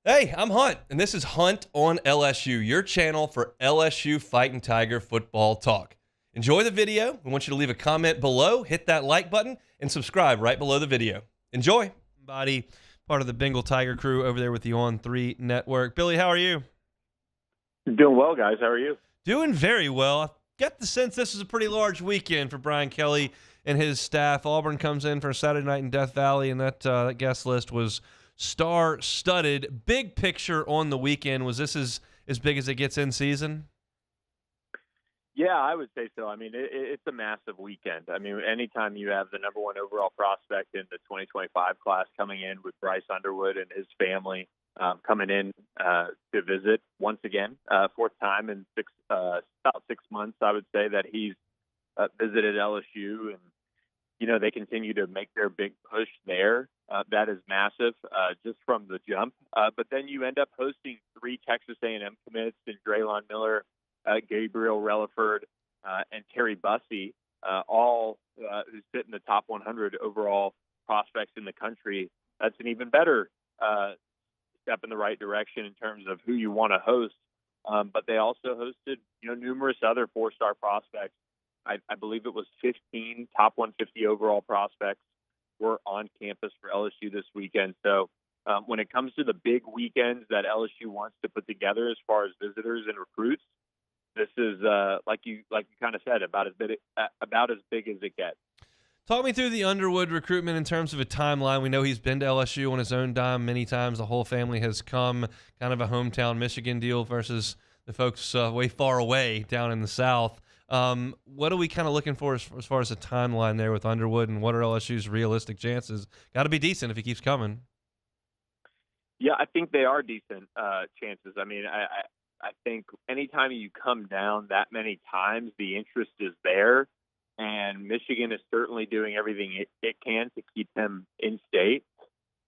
Hey, I'm Hunt, and this is Hunt on LSU, your channel for LSU Fighting Tiger football talk. Enjoy the video. We want you to leave a comment below, hit that like button, and subscribe right below the video. Enjoy. Embody, part of the Bengal Tiger crew over there with the On3 network. Billy, how are you? Doing well, guys. How are you? Doing very well. I get the sense this is a pretty large weekend for Brian Kelly and his staff. Auburn comes in for a Saturday night in Death Valley, and that guest list was star-studded. Big picture on the weekend. Was this as big as it gets in season? Yeah, I would say so. I mean, it's a massive weekend. I mean, anytime you have the number one overall prospect in the 2025 class coming in with Bryce Underwood and his family coming in to visit once again, fourth time in about 6 months, I would say that he's visited LSU, and they continue to make their big push there. That is massive, just from the jump. But then you end up hosting 3 Texas A&M commits in Draylon Miller, Gabriel Relaford, and Terry Bussey, all who sit in the top 100 overall prospects in the country. That's an even better step in the right direction in terms of who you want to host. But they also hosted, numerous other 4-star prospects. I believe it was 15 top 150 overall prospects were on campus for LSU this weekend. So when it comes to the big weekends that LSU wants to put together as far as visitors and recruits, this is like you kind of said, about as big as it gets. Talk me through the Underwood recruitment in terms of a timeline. We know he's been to LSU on his own dime many times. The whole family has come, kind of a hometown Michigan deal versus the folks way far away down in the South. What are we kind of looking for as far as a timeline there with Underwood, and what are LSU's realistic chances? Got to be decent if he keeps coming. Yeah, I think they are decent chances. I mean, I think anytime you come down that many times, the interest is there, and Michigan is certainly doing everything it can to keep him in state.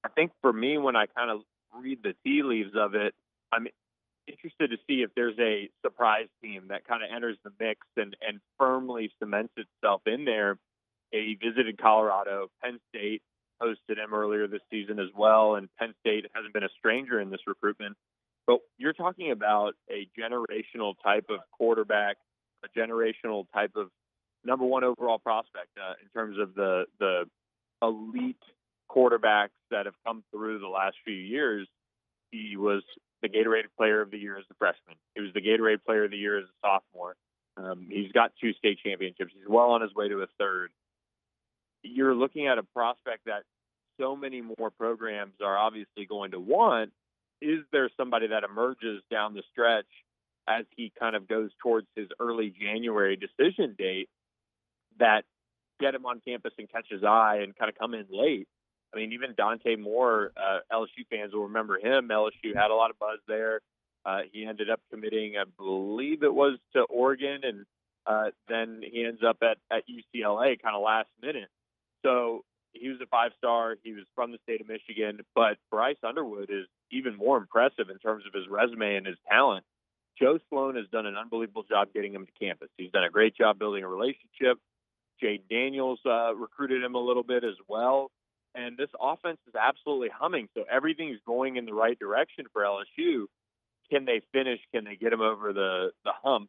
I think for me, when I kind of read the tea leaves of it, I'm interested to see if there's a surprise team that kind of enters the mix and firmly cements itself in there. He visited Colorado. Penn State hosted him earlier this season as well, and Penn State hasn't been a stranger in this recruitment. But you're talking about a generational type of quarterback, a generational type of number one overall prospect in terms of the elite quarterbacks that have come through the last few years. He was the Gatorade Player of the Year as a freshman. He was the Gatorade Player of the Year as a sophomore. He's got 2 state championships. He's well on his way to a 3rd. You're looking at a prospect that so many more programs are obviously going to want. Is there somebody that emerges down the stretch as he kind of goes towards his early January decision date that get him on campus and catch his eye and kind of come in late? I mean, even Dante Moore, LSU fans will remember him. LSU had a lot of buzz there. He ended up committing, I believe it was to Oregon, and then he ends up at UCLA kind of last minute. So he was a 5-star. He was from the state of Michigan. But Bryce Underwood is even more impressive in terms of his resume and his talent. Joe Sloan has done an unbelievable job getting him to campus. He's done a great job building a relationship. Jade Daniels recruited him a little bit as well. And this offense is absolutely humming. So everything's going in the right direction for LSU. Can they finish? Can they get him over the hump?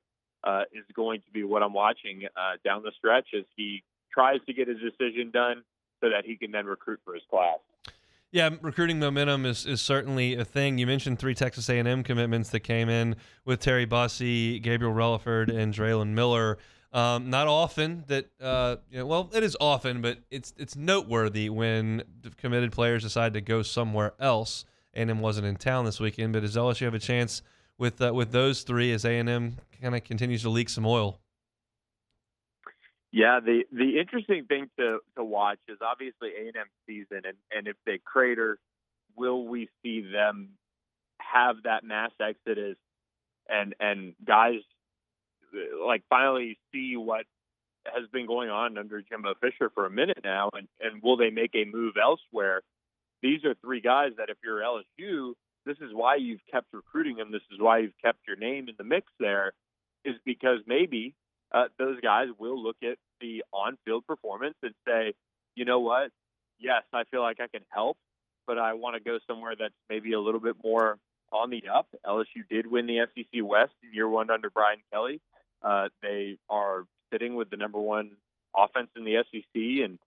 Is going to be what I'm watching down the stretch as he tries to get his decision done so that he can then recruit for his class. Yeah, recruiting momentum is certainly a thing. You mentioned 3 Texas A&M commitments that came in with Terry Bussey, Gabriel Relaford, and Draylon Miller. Not often that, well, it is often, but it's noteworthy when committed players decide to go somewhere else. A&M wasn't in town this weekend, but does LSU have a chance with those 3 as A&M kind of continues to leak some oil? Yeah, the interesting thing to watch is obviously A&M season, and if they crater, will we see them have that mass exodus and guys like finally see what has been going on under Jimbo Fisher for a minute now, and will they make a move elsewhere? These are 3 guys that if you're LSU, this is why you've kept recruiting them. This is why you've kept your name in the mix there, is because maybe those guys will look at the on-field performance and say, you know what? Yes, I feel like I can help, but I want to go somewhere that's maybe a little bit more on the up. LSU did win the SEC West in year one under Brian Kelly. They are sitting with the number one offense in the SEC, and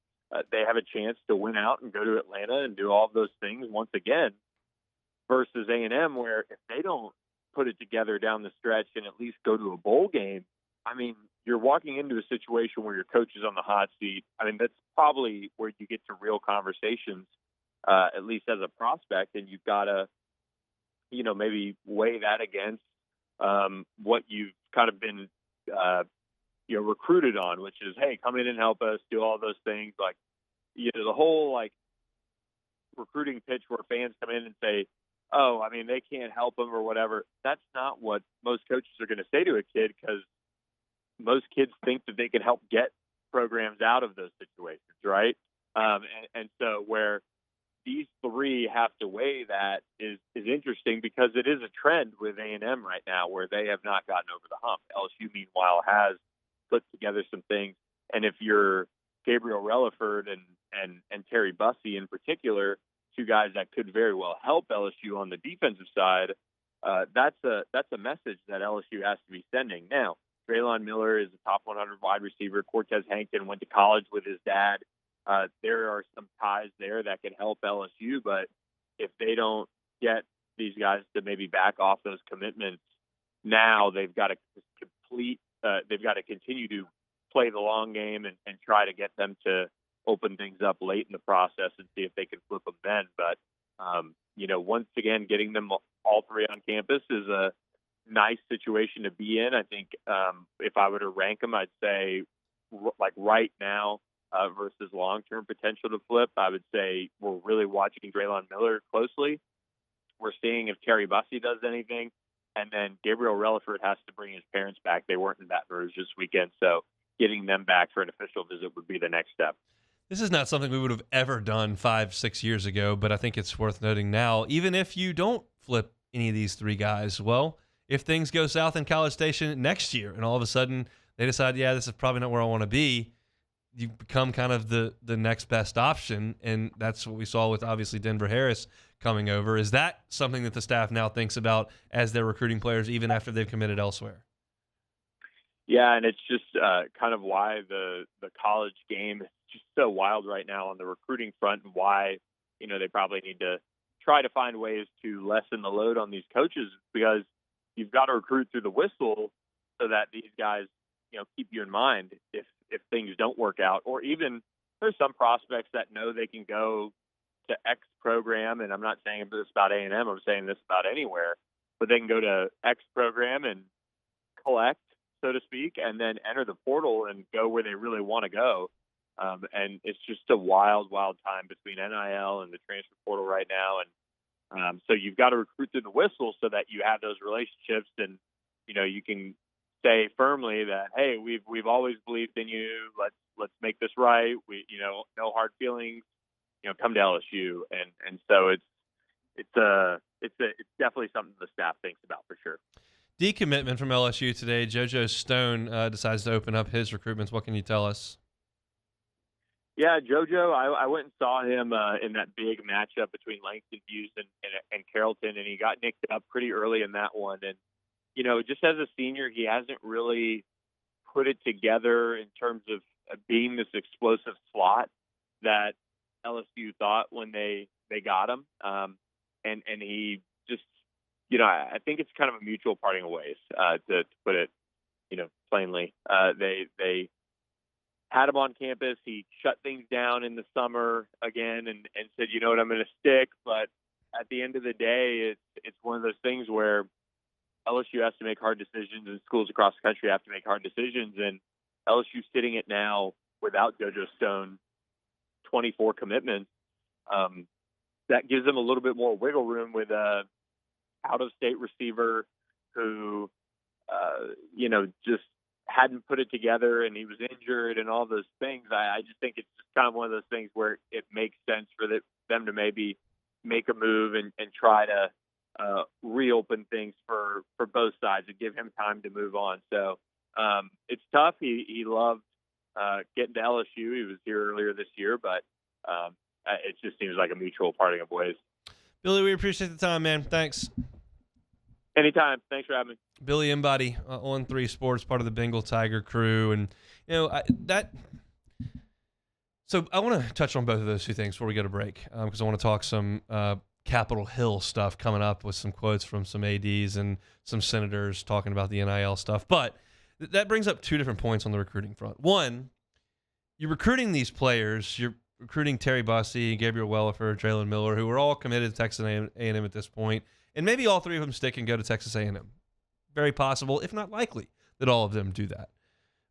they have a chance to win out and go to Atlanta and do all of those things once again, versus A&M, where if they don't put it together down the stretch and at least go to a bowl game, I mean, you're walking into a situation where your coach is on the hot seat. I mean, that's probably where you get to real conversations, at least as a prospect, and you've got to, maybe weigh that against what you've kind of been, recruited on, which is, hey, come in and help us do all those things. Like, the whole recruiting pitch where fans come in and say, oh, I mean, they can't help them or whatever. That's not what most coaches are going to say to a kid, because most kids think that they can help get programs out of those situations, right? And so where these three have to weigh that is interesting, because it is a trend with A&M right now where they have not gotten over the hump. LSU, meanwhile, has put together some things. And if you're Gabriel Relaford and Terry Bussey in particular, two guys that could very well help LSU on the defensive side, that's a message that LSU has to be sending. Now, Draylon Miller is a top 100 wide receiver. Cortez Hankton went to college with his dad. There are some ties there that can help LSU, but if they don't get these guys to maybe back off those commitments now, they've got to continue to play the long game and try to get them to open things up late in the process and see if they can flip them then. But, once again, getting them all three on campus is a nice situation to be in. I think if I were to rank them, I'd say right now versus long-term potential to flip, I would say we're really watching Draylon Miller closely. We're seeing if Terry Bussey does anything. And then Gabriel Relaford has to bring his parents back. They weren't in Baton Rouge this weekend, so getting them back for an official visit would be the next step. This is not something we would have ever done 5-6 years ago, but I think it's worth noting now. Even if you don't flip any of these three guys, well, if things go south in College Station next year and all of a sudden they decide, yeah, this is probably not where I want to be, you become kind of the next best option, and that's what we saw with, obviously, Denver Harris coming over. Is that something that the staff now thinks about as they're recruiting players even after they've committed elsewhere? Yeah, and it's just kind of why the college game is just so wild right now on the recruiting front, and why they probably need to try to find ways to lessen the load on these coaches, because you've got to recruit through the whistle so that these guys keep you in mind if things don't work out. Or even there's some prospects that know they can go to X program, and I'm not saying this about A&M, I'm saying this about anywhere, but they can go to X program and collect, so to speak, and then enter the portal and go where they really want to go. And it's just a wild, wild time between NIL and the transfer portal right now. And so you've got to recruit through the whistle so that you have those relationships, and you can say firmly that, hey, we've always believed in you. Let's make this right. We no hard feelings. Come to LSU, and so it's definitely something the staff thinks about for sure. Decommitment from LSU today. JoJo Stone decides to open up his recruitments. What can you tell us? Yeah, JoJo, I went and saw him in that big matchup between Langston Hughes and Carrollton, and he got nicked up pretty early in that one. And just as a senior, he hasn't really put it together in terms of being this explosive slot that LSU thought when they got him. And he just, I think it's kind of a mutual parting of ways, to put it, plainly. They had him on campus. He shut things down in the summer again and said, I'm going to stick. But at the end of the day, it's one of those things where LSU has to make hard decisions, and schools across the country have to make hard decisions. And LSU's sitting it now without JoJo Stone, 24 commitments. That gives them a little bit more wiggle room with a out-of-state receiver who, just hadn't put it together, and he was injured and all those things. I just think it's just kind of one of those things where it makes sense for them to maybe make a move and try to reopen things for both sides and give him time to move on. So it's tough. He loved getting to LSU. He was here earlier this year, but it just seems like a mutual parting of ways. Billy, we appreciate the time, man. Thanks. Anytime. Thanks for having me. Billy Embody on 3 Sports, part of the Bengal Tiger crew. And, so I want to touch on both of those 2 things before we go to break, because I want to talk some Capitol Hill stuff coming up with some quotes from some ADs and some senators talking about the NIL stuff. But that brings up 2 different points on the recruiting front. One, you're recruiting these players. You're recruiting Terry Bussey, Gabriel Wellifer, Draylen Miller, who are all committed to Texas A&M at this point, and maybe all 3 of them stick and go to Texas A&M. Very possible, if not likely, that all of them do that.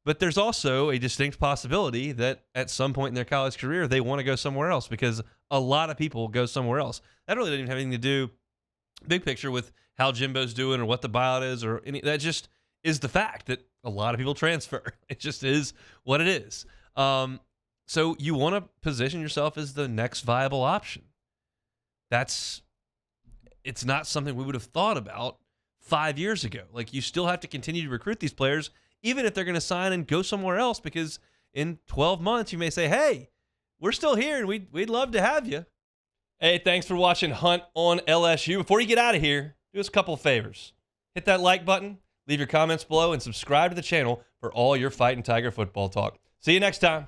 But there's also a distinct possibility that at some point in their college career, they want to go somewhere else, because a lot of people go somewhere else. That really doesn't even have anything to do, big picture, with how Jimbo's doing or what the buyout is or any. That just is the fact that a lot of people transfer. It just is what it is. So you want to position yourself as the next viable option. It's not something we would have thought about 5 years ago. Like, you still have to continue to recruit these players, even if they're going to sign and go somewhere else, because in 12 months you may say, hey, we're still here and we'd love to have you. Hey, thanks for watching Hunt on LSU. Before you get out of here, do us a couple of favors. Hit that like button, leave your comments below, and subscribe to the channel for all your Fighting Tiger football talk. See you next time.